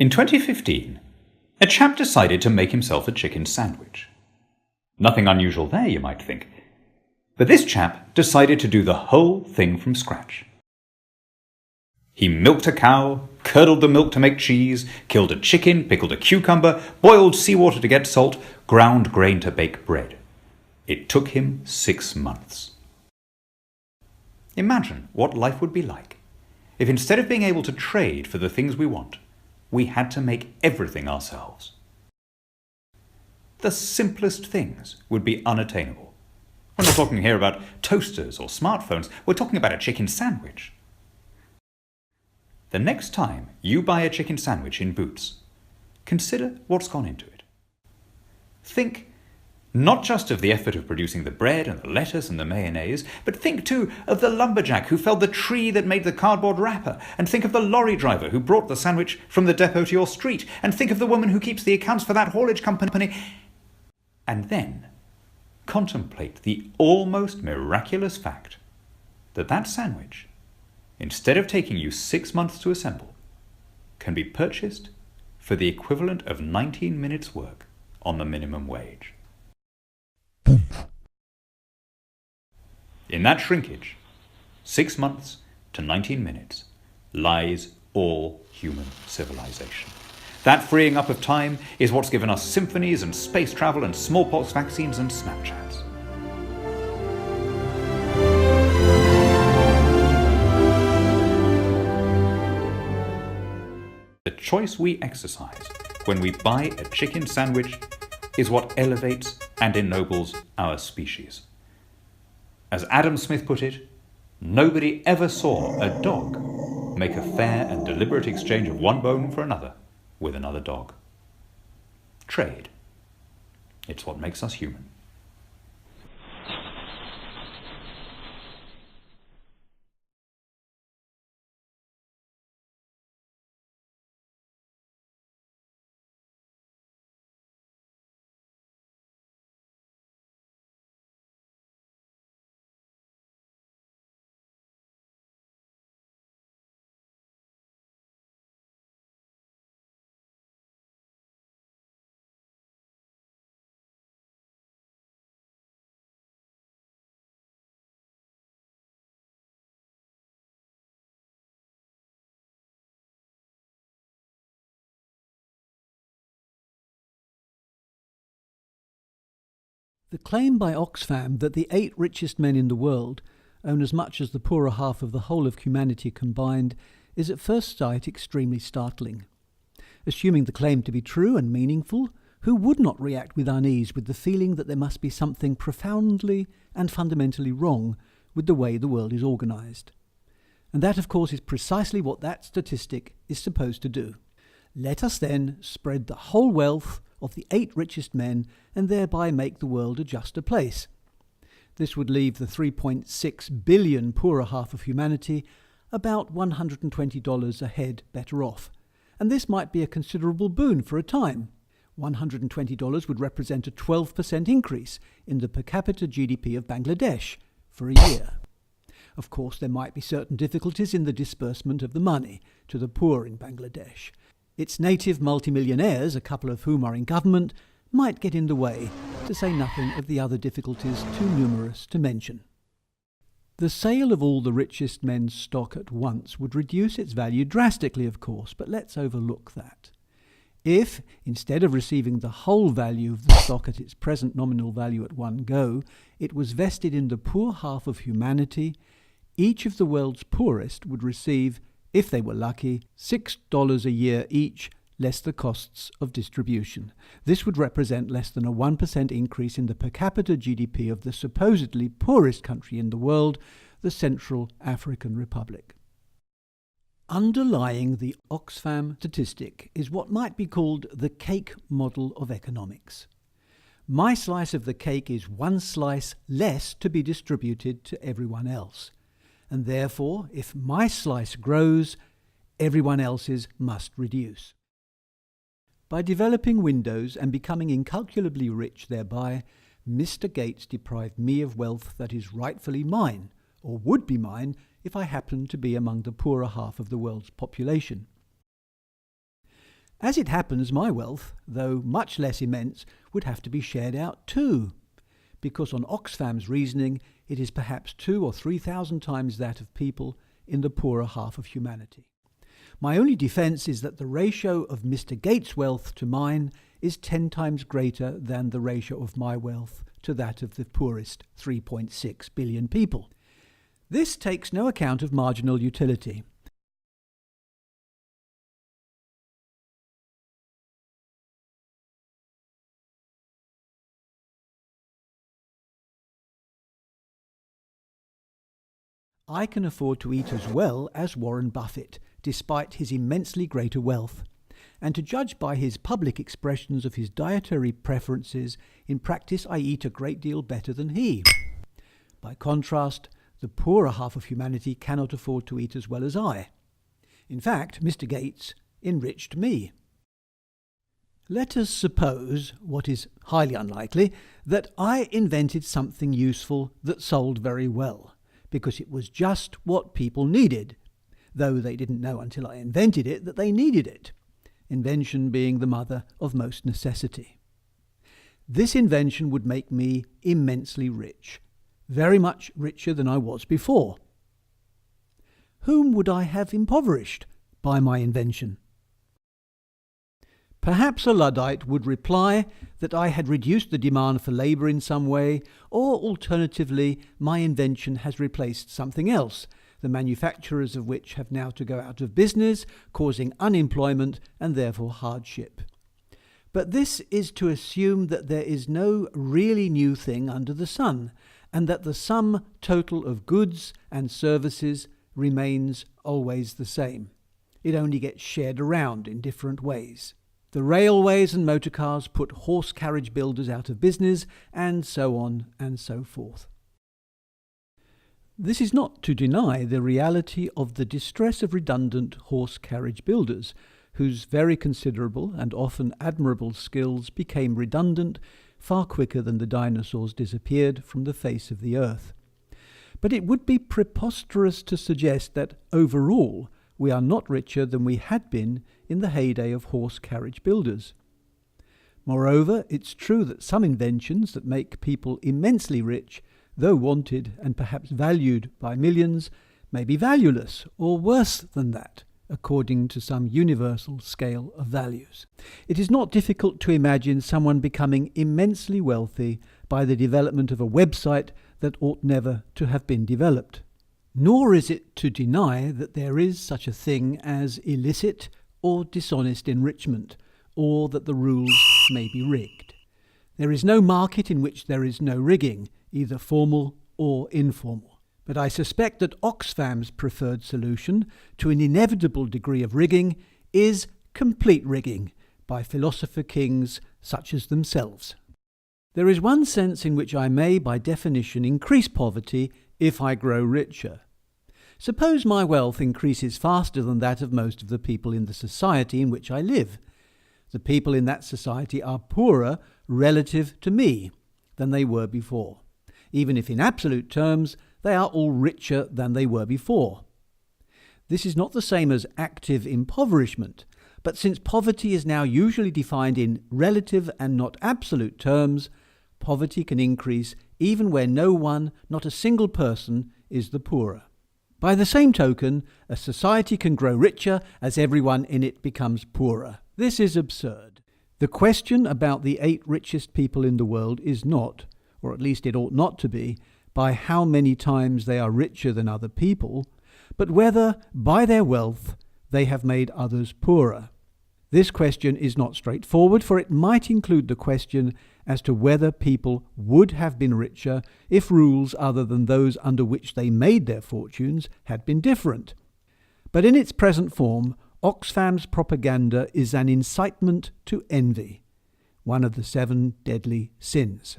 In 2015, a chap decided to make himself a chicken sandwich. Nothing unusual there, you might think. But this chap decided to do the whole thing from scratch. He milked a cow, curdled the milk to make cheese, killed a chicken, pickled a cucumber, boiled seawater to get salt, ground grain to bake bread. It took him 6 months. Imagine what life would be like if instead of being able to trade for the things we want, we had to make everything ourselves. The simplest things would be unattainable. We're not talking here about toasters or smartphones, we're talking about a chicken sandwich. The next time you buy a chicken sandwich in Boots, consider what's gone into it. Think not just of the effort of producing the bread and the lettuce and the mayonnaise, but think too of the lumberjack who felled the tree that made the cardboard wrapper, and think of the lorry driver who brought the sandwich from the depot to your street, and think of the woman who keeps the accounts for that haulage company. And then contemplate the almost miraculous fact that that sandwich, instead of taking you 6 months to assemble, can be purchased for the equivalent of 19 minutes' work on the minimum wage. In that shrinkage, 6 months to 19 minutes, lies all human civilization. That freeing up of time is what's given us symphonies and space travel and smallpox vaccines and Snapchats. The choice we exercise when we buy a chicken sandwich is what elevates and ennobles our species. As Adam Smith put it, nobody ever saw a dog make a fair and deliberate exchange of one bone for another with another dog. Trade. It's what makes us human. The claim by Oxfam that the 8 richest men in the world own as much as the poorer half of the whole of humanity combined is at first sight extremely startling. Assuming the claim to be true and meaningful, who would not react with unease with the feeling that there must be something profoundly and fundamentally wrong with the way the world is organised? And that, of course, is precisely what that statistic is supposed to do. Let us then spread the whole wealth of the 8 richest men and thereby make the world a juster place. This would leave the 3.6 billion poorer half of humanity about $120 a head better off. And this might be a considerable boon for a time. $120 would represent a 12% increase in the per capita GDP of Bangladesh for a year. Of course, there might be certain difficulties in the disbursement of the money to the poor in Bangladesh. Its native multimillionaires, a couple of whom are in government, might get in the way, to say nothing of the other difficulties too numerous to mention. The sale of all the richest men's stock at once would reduce its value drastically, of course, but let's overlook that. If, instead of receiving the whole value of the stock at its present nominal value at one go, it was vested in the poor half of humanity, each of the world's poorest would receive, if they were lucky, $6 a year each, less the costs of distribution. This would represent less than a 1% increase in the per capita GDP of the supposedly poorest country in the world, the Central African Republic. Underlying the Oxfam statistic is what might be called the cake model of economics. My slice of the cake is one slice less to be distributed to everyone else. And therefore, if my slice grows, everyone else's must reduce. By developing Windows and becoming incalculably rich thereby, Mr. Gates deprived me of wealth that is rightfully mine, or would be mine if I happened to be among the poorer half of the world's population. As it happens, my wealth, though much less immense, would have to be shared out too, because on Oxfam's reasoning, it is perhaps 2,000 or 3,000 times that of people in the poorer half of humanity. My only defence is that the ratio of Mr. Gates' wealth to mine is 10 times greater than the ratio of my wealth to that of the poorest 3.6 billion people. This takes no account of marginal utility. I can afford to eat as well as Warren Buffett, despite his immensely greater wealth. And to judge by his public expressions of his dietary preferences, in practice I eat a great deal better than he. By contrast, the poorer half of humanity cannot afford to eat as well as I. In fact, Mr. Gates enriched me. Let us suppose, what is highly unlikely, that I invented something useful that sold very well, because it was just what people needed, though they didn't know until I invented it that they needed it, invention being the mother of most necessity. This invention would make me immensely rich, very much richer than I was before. Whom would I have impoverished by my invention? Perhaps a Luddite would reply that I had reduced the demand for labour in some way, or alternatively, my invention has replaced something else, the manufacturers of which have now to go out of business, causing unemployment and therefore hardship. But this is to assume that there is no really new thing under the sun, and that the sum total of goods and services remains always the same. It only gets shared around in different ways. The railways and motor cars put horse carriage builders out of business, and so on and so forth. This is not to deny the reality of the distress of redundant horse carriage builders, whose very considerable and often admirable skills became redundant far quicker than the dinosaurs disappeared from the face of the earth. But it would be preposterous to suggest that, overall, we are not richer than we had been in the heyday of horse carriage builders. Moreover, it's true that some inventions that make people immensely rich, though wanted and perhaps valued by millions, may be valueless or worse than that, according to some universal scale of values. It is not difficult to imagine someone becoming immensely wealthy by the development of a website that ought never to have been developed. Nor is it to deny that there is such a thing as illicit or dishonest enrichment, or that the rules may be rigged. There is no market in which there is no rigging, either formal or informal. But I suspect that Oxfam's preferred solution to an inevitable degree of rigging is complete rigging by philosopher kings such as themselves. There is one sense in which I may, by definition, increase poverty if I grow richer. Suppose my wealth increases faster than that of most of the people in the society in which I live. The people in that society are poorer relative to me than they were before, even if in absolute terms they are all richer than they were before. This is not the same as active impoverishment, but since poverty is now usually defined in relative and not absolute terms, poverty can increase even where no one, not a single person, is the poorer. By the same token, a society can grow richer as everyone in it becomes poorer. This is absurd. The question about the 8 richest people in the world is not, or at least it ought not to be, by how many times they are richer than other people, but whether, by their wealth, they have made others poorer. This question is not straightforward, for it might include the question as to whether people would have been richer if rules other than those under which they made their fortunes had been different. But in its present form, Oxfam's propaganda is an incitement to envy, one of the 7 deadly sins.